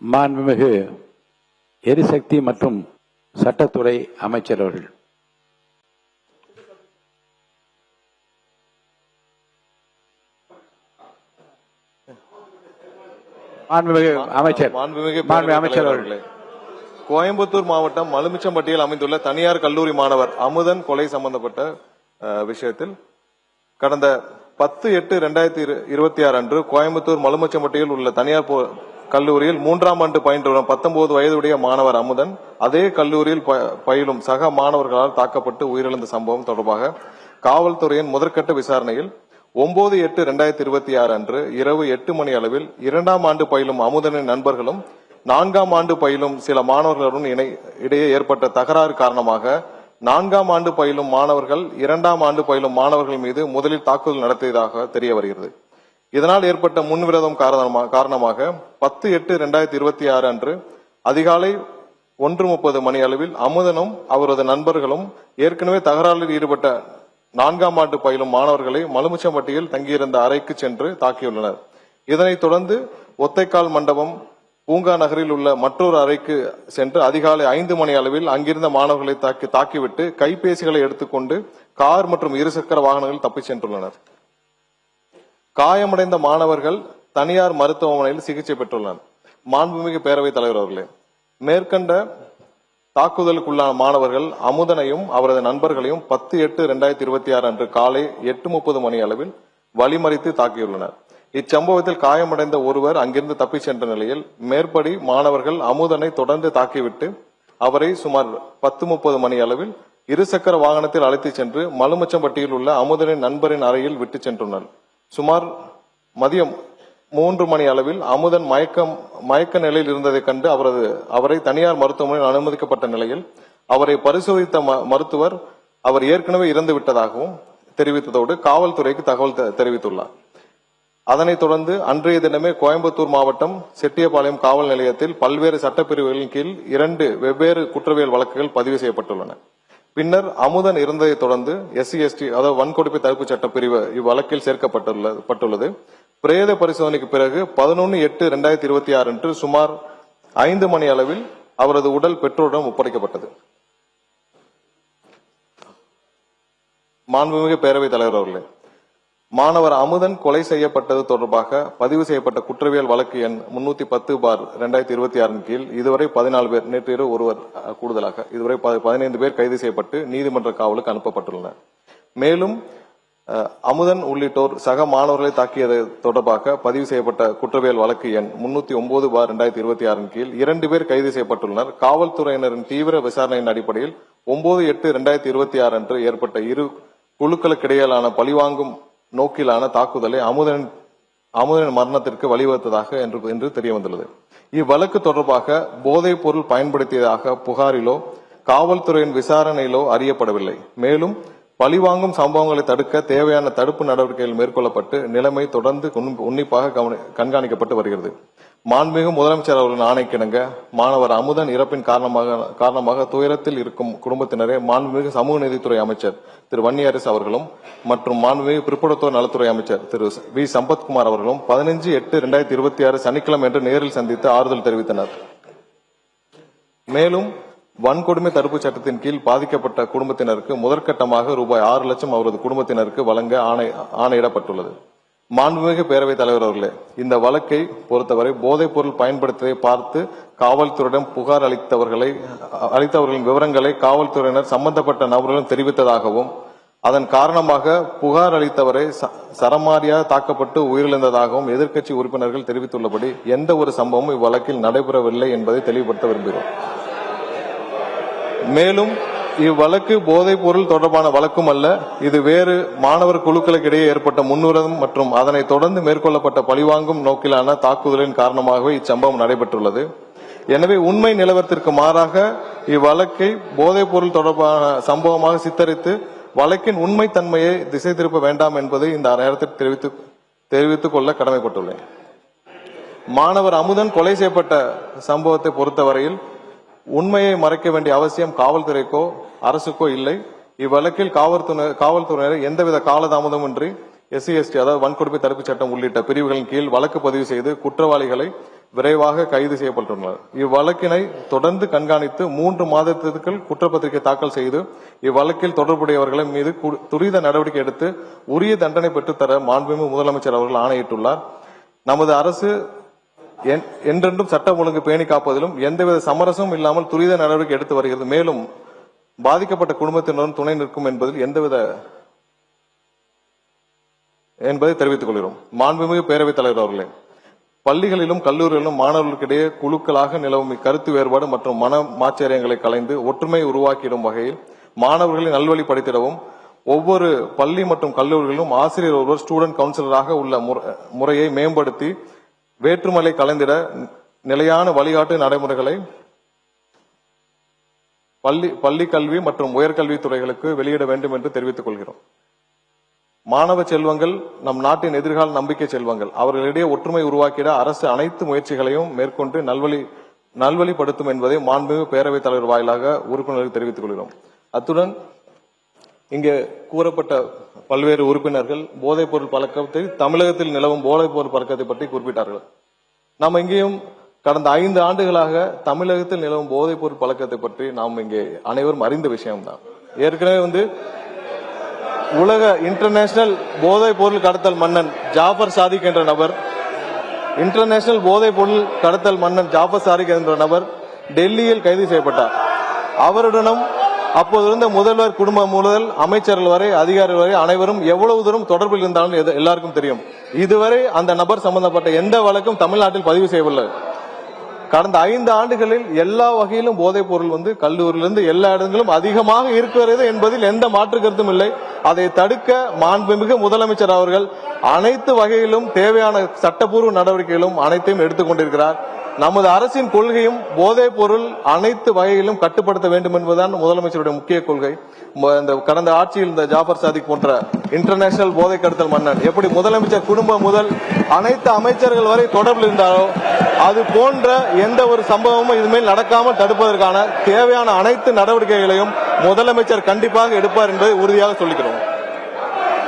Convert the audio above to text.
மாண்புமிகு எரிசக்தி மற்றும் சட்டத்துறை அமைச்சர் அவர்கள். மாண்புமிகு அமைச்சர் அவர்களே. கோயம்புத்தூர் மாவட்டம் மலுமிச்சம்பட்டியில் அமைந்துள்ள தனியார் கல்லூரி மாணவர் அமுதன் கொலை சம்பந்தப்பட்ட விஷயத்தில் கடந்த 10/8/2026 அன்று கோயம்புத்தூர் மலுமிச்சம்பட்டியில் உள்ள தனியார் கல்லூரியில் 3ஆம் ஆண்டு பயின்று வரும் 19 வயதுடைய மாணவர் அமுதன் அதே கல்லூரியில் பயிலும் சக மாணவர்களால் தாக்கப்பட்டு உயிரிழந்த சம்பவம் தொடர்பாக காவல்துறையின் முதற்கட்ட விசாரணையில் 9/8/2026 அன்று இரவு 8 மணி அளவில் 2ஆம் ஆண்டு பயிலும் அமுதனின் நண்பர்களும் 4ஆம் ஆண்டு பயிலும் சில மாணவர்களுடன் இடையே ஏற்பட்ட தகராறு காரணமாக 4ஆம் ஆண்டு பயிலும் மாணவர்கள் 2ஆம் ஆண்டு பயிலும் மாணவர்கள் மீது முதலில் தாக்குதல் நடத்தியதாக தெரிய வருகிறது. இதனால் ஏற்பட்ட முன்விரோதம் காரணமாக 10/8/2026 அன்று அதிகாலை 1:30 மணி அளவில் அமுதனும் அவரது நண்பர்களும் ஏற்கனவே தகராறில் ஈடுபட்ட 4ஆம் ஆண்டு பயிலும் மாணவர்களை மலுமிச்சம்பட்டியில் தங்கியிருந்த அறைக்கு சென்று தாக்கியுள்ளனர். இதனைத் தொடர்ந்து ஒத்தைக்கால் மண்டபம் பூங்கா நகரில் உள்ள மற்றொரு அறைக்கு சென்று அதிகாலை 5 மணி அளவில் அங்கிருந்த மாணவர்களை தாக்கிவிட்டு கைபேசிகளை எடுத்துக்கொண்டு கார் மற்றும் இருசக்கர வாகனங்கள் தப்பிச் சென்றுள்ளனர். காயமடைந்த மாணவர்கள் தனியார் மருத்துவமனையில் சிகிச்சை பெற்றுள்ளனர். மாண்புமிகு பேரவைத் தலைவர் அவர்களே, மேற்கண்ட தாக்குதலுக்குள்ளான மாணவர்கள் அமுதனையும் அவரது நண்பர்களையும் 10/8/2026 அன்று காலை 8:30 மணி அளவில் வழிமறித்து தாக்கியுள்ளனர். இச்சம்பவத்தில் காயமடைந்த ஒருவர் அங்கிருந்து தப்பிச் சென்ற நிலையில் மேற்படி மாணவர்கள் அமுதனை தொடர்ந்து தாக்கிவிட்டு அவரை சுமார் 10:30 மணி அளவில் இருசக்கர வாகனத்தில் அழைத்துச் சென்று மலுமிச்சம்பட்டியில் உள்ள அமுதனின் நண்பரின் அறையில் விட்டு சென்றுள்ளனர். சுமார் மதியம் 3 மணி அளவில் அமுதன் மயக்க நிலையில் இருந்ததை கண்டு அவரை தனியார் மருத்துவமனையில் அனுமதிக்கப்பட்ட நிலையில் அவரை பரிசோதித்த மருத்துவர் அவர் ஏற்கனவே இறந்து விட்டதாகவும் தெரிவித்ததோடு காவல்துறைக்கு தகவல் தெரிவித்துள்ளார். அதனைத் தொடர்ந்து அன்றைய தினமே கோயம்புத்தூர் மாவட்டம் செட்டியபாளையம் காவல் நிலையத்தில் பல்வேறு சட்டப்பிரிவுகளின் கீழ் 2 வெவ்வேறு குற்றவியல் வழக்குகள் பதிவு செய்யப்பட்டுள்ளன. பின்னர் அமுதன் இருந்ததை தொடர்ந்து SC/ST அதாவது வன்கொடுமை தடுப்பு சட்ட பிரிவு இவ்வழக்கில் சேர்க்கப்பட்டுள்ளது. பிரேத பரிசோதனைக்கு பிறகு 11/8/2026 அன்று சுமார் 5 மணி அளவில் அவரது உடல் பெற்றோரிடம் ஒப்படைக்கப்பட்டது. மாண்புமிகு பேரவைத் தலைவர் அவர்களே, மாணவர் அமுதன் கொலை செய்யப்பட்டது தொடர்பாக பதிவு செய்யப்பட்ட குற்றவியல் வழக்கு எண் 310/2026 கீழ் இதுவரை 14 பேர், நேற்று இரவு ஒருவர் கூடுதலாக இதுவரை 15 பேர் கைது செய்யப்பட்டு நீதிமன்ற காவலுக்கு அனுப்பப்பட்டுள்ளனர். மேலும் அமுதன் உள்ளிட்டோர் சக மாணவர்களை தாக்கியது தொடர்பாக பதிவு செய்யப்பட்ட குற்றவியல் வழக்கு எண் 309/2026 கீழ் 2 பேர் கைது செய்யப்பட்டுள்ளனர். காவல்துறையினரின் தீவிர விசாரணையின் அடிப்படையில் 9/8/2026 அன்று ஏற்பட்ட இரு குழுக்களுக்கிடையிலான பழிவாங்கும் நோக்கிலான தாக்குதலை அமுதனின் மரணத்திற்கு வழிவகுத்ததாக என்று தெரிய வந்துள்ளது. இவ்வழக்கு தொடர்பாக போதைப் பொருள் பயன்படுத்தியதாக புகாரிலோ காவல்துறையின் விசாரணையிலோ அறியப்படவில்லை. மேலும் பழிவாங்கும் சம்பவங்களை தடுக்க தேவையான தடுப்பு நடவடிக்கைகள் மேற்கொள்ளப்பட்டு நிலைமை தொடர்ந்து உன்னிப்பாக கண்காணிக்கப்பட்டு வருகிறது. மாண்புமிகு முதலமைச்சர் அவர்களின் ஆணைக்கிணங்க மாணவர் அமுதன் இறப்பின் காரணமாக துயரத்தில் இருக்கும் குடும்பத்தினரே மாண்புமிகு சமூக நீதித்துறை அமைச்சர் திரு வன்னியரசு அவர்களும் மற்றும் மாண்புமிகு பிற்படுத்தோர் நலத்துறை அமைச்சர் திரு வி சம்பத்குமார் அவர்களும் 15/8/2026 சனிக்கிழமை என்று நேரில் சந்தித்து ஆறுதல் தெரிவித்தனர். மேலும் வன்கொடுமை தடுப்பு சட்டத்தின் கீழ் பாதிக்கப்பட்ட குடும்பத்தினருக்கு முதற்கட்டமாக ரூபாய் 6 லட்சம் அவரது குடும்பத்தினருக்கு வழங்க ஆணையிடப்பட்டுள்ளது. மாண்புமிகு பேரவைத் தலைவர் அவர்களே, இந்த வழக்கை பொறுத்தவரை போதைப் பொருள் பயன்படுத்துவதை பார்த்து காவல்துறையிடம் புகார் அளித்தவர்களின் விவரங்களை காவல்துறையினர் சம்பந்தப்பட்ட நபர்களும் தெரிவித்ததாகவும் அதன் காரணமாக புகார் அளித்தவரை சரமாரியாக தாக்கப்பட்டு உயிரிழந்ததாகவும் எதிர்க்கட்சி உறுப்பினர்கள் தெரிவித்துள்ளபடி எந்த ஒரு சம்பவமும் இவ்வழக்கில் நடைபெறவில்லை என்பதை தெளிவுபடுத்த விரும்புகிறோம். மேலும் இவ்வழக்கு போதைப் பொருள் தொடர்பான வழக்கும் அல்ல, இது வேறு மாணவர் குழுக்களுக்கு இடையே ஏற்பட்ட முன்னுரிதம் மற்றும் அதனை தொடர்ந்து மேற்கொள்ளப்பட்ட பழிவாங்கும் நோக்கிலான தாக்குதலின் காரணமாகவே இச்சம்பவம் நடைபெற்றுள்ளது. எனவே உண்மை நிலவரத்திற்கு மாறாக இவ்வழக்கை போதைப் பொருள் தொடர்பான சம்பவமாக சித்தரித்து வழக்கின் உண்மை தன்மையை திசை திருப்ப வேண்டாம் என்பதை இந்த நேரத்தில் தெரிவித்துக் கொள்ள கடமைப்பட்டுள்ளேன். மாணவர் அமுதன் கொலை செய்யப்பட்ட சம்பவத்தை பொறுத்தவரையில் உண்மையை மறைக்க வேண்டிய அவசியம் காவல்துறைக்கோ அரசுக்கோ இல்லை. இவ்வழக்கில் காவல்துறையினர் எந்தவித காலதாமதமின்றி SC/ST அதாவது வன்கொடுமை தடுப்பு சட்டம் உள்ளிட்ட பிரிவுகளின் கீழ் வழக்கு பதிவு செய்து குற்றவாளிகளை விரைவாக கைது செய்யப்பட்டுள்ளனர். இவ்வழக்கினை தொடர்ந்து கண்காணித்து 3 மாதத்திற்குள் குற்றப்பத்திரிகை தாக்கல் செய்து இவ்வழக்கில் தொடர்புடையவர்களின் மீது துரித நடவடிக்கை எடுத்து உரிய தண்டனை பெற்றுத்தர மாண்புமிகு முதலமைச்சர் அவர்கள் ஆணையிட்டுள்ளார். நமது அரசு என்றென்றும் சட்டம் ஒழுங்கு பேணி காப்பதிலும் எந்தவித சமரசமும் இல்லாமல் துரித நடவடிக்கை எடுத்து வருகிறது. மேலும் பாதிக்கப்பட்ட குடும்பத்தினருடன் துணை நிற்கும் என்பதில் என்பதை தெரிவித்துக் கொள்கிறோம். மாண்புமிகு பேரவைத் தலைவர் அவர்களே, பள்ளிகளிலும் கல்லூரிகளிலும் மாணவர்களுக்கிடையே குழுக்களாக நிலவும் கருத்து வேறுபாடு மற்றும் மன மாச்சரியங்களை கலைந்து ஒற்றுமை உருவாக்கிடும் வகையில் மாணவர்களை நல்வழிப்படுத்திடவும் ஒவ்வொரு பள்ளி மற்றும் கல்லூரிகளிலும் ஆசிரியர் ஒருவர் ஸ்டூடெண்ட் கவுன்சிலராக உள்ள முறையை மேம்படுத்தி வேற்றுமலை கலைந்திட நிலையான வழிகாட்டு நடைமுறைகளை பள்ளி கல்வி மற்றும் உயர்கல்வித்துறைகளுக்கு வெளியிட வேண்டும் என்று தெரிவித்துக் கொள்கிறோம். மாணவ செல்வங்கள் நம் நாட்டின் எதிர்கால நம்பிக்கை செல்வங்கள். அவர்களிடையே ஒற்றுமை உருவாக்கிட அரசு அனைத்து முயற்சிகளையும் மேற்கொண்டு நல்வழிப்படுத்தும் என்பதை மாண்புமிகு பேரவைத் தலைவர் வாயிலாக உறுப்பினர்களுக்கு தெரிவித்துக் கொள்கிறோம். அத்துடன் இங்கே கூறப்பட்ட பல்வேறு உறுப்பினர்கள் போதைப் பொருள் பழக்கத்தை, தமிழகத்தில் நிலவும் போதைப் பொருள் பழக்கத்தை பற்றி குறிப்பிட்டார்கள். நாம் இங்கேயும் கடந்த 5 ஆண்டுகளாக தமிழகத்தில் நிலவும் போதைப் பொருள் பழக்கத்தை பற்றி நாம் இங்கே அனைவரும் அறிந்த விஷயம்தான். ஏற்கனவே உலக இன்டர்நேஷனல் போதைப் பொருள் கடத்தல் மன்னன் ஜாஃபர் சாதிக் என்ற நபர் டெல்லியில் கைது செய்யப்பட்டார். அவருடனும் அப்போது இருந்த முதல்வர் குடும்பம் முதல் அமைச்சர்கள் வரை அதிகாரிகள் வரை அனைவரும் எவ்வளவு தூரம் தொடர்பில் இருந்தாலும் எல்லாருக்கும் தெரியும். இதுவரை அந்த நபர் சம்பந்தப்பட்ட எந்த வழக்கும் தமிழ்நாட்டில் பதிவு செய்யவில்லை. கடந்த 5 ஆண்டுகளில் எல்லா வகையிலும் போதைப் பொருள் கல்லூரியிலிருந்து எல்லா இடங்களிலும் அதிகமாக இருக்கிறது என்பதில் எந்த மாற்று கருத்தும் இல்லை. அதை தடுக்க மாண்புமிகு முதலமைச்சர் அவர்கள் அனைத்து வகையிலும் தேவையான சட்டப்பூர்வ நடவடிக்கைகளும் அனைத்தையும் எடுத்துக் கொண்டிருக்கிறார். நமது அரசின் கொள்கையும் போதைப் பொருள் அனைத்து வகையிலும் கட்டுப்படுத்த வேண்டும் என்பதுதான் முதலமைச்சருடைய முக்கிய கொள்கை. இந்த கடந்த ஆட்சியில் இந்த ஜாஃபர் சாதிக் போன்ற இன்டர்நேஷனல் போதை கடத்தல் மன்னன் எப்படி முதலமைச்சர் குடும்பம் முதல் அனைத்து அமைச்சர்கள் வரை தொடர்பில் இருந்தாரோ அது போன்ற எந்த ஒரு சம்பவமும் இதுமேல் நடக்காமல் தடுப்பதற்கான தேவையான அனைத்து நடவடிக்கைகளையும் முதலமைச்சர் கண்டிப்பாக எடுப்பார் என்பதை உறுதியாக சொல்லிக்கிறோம்.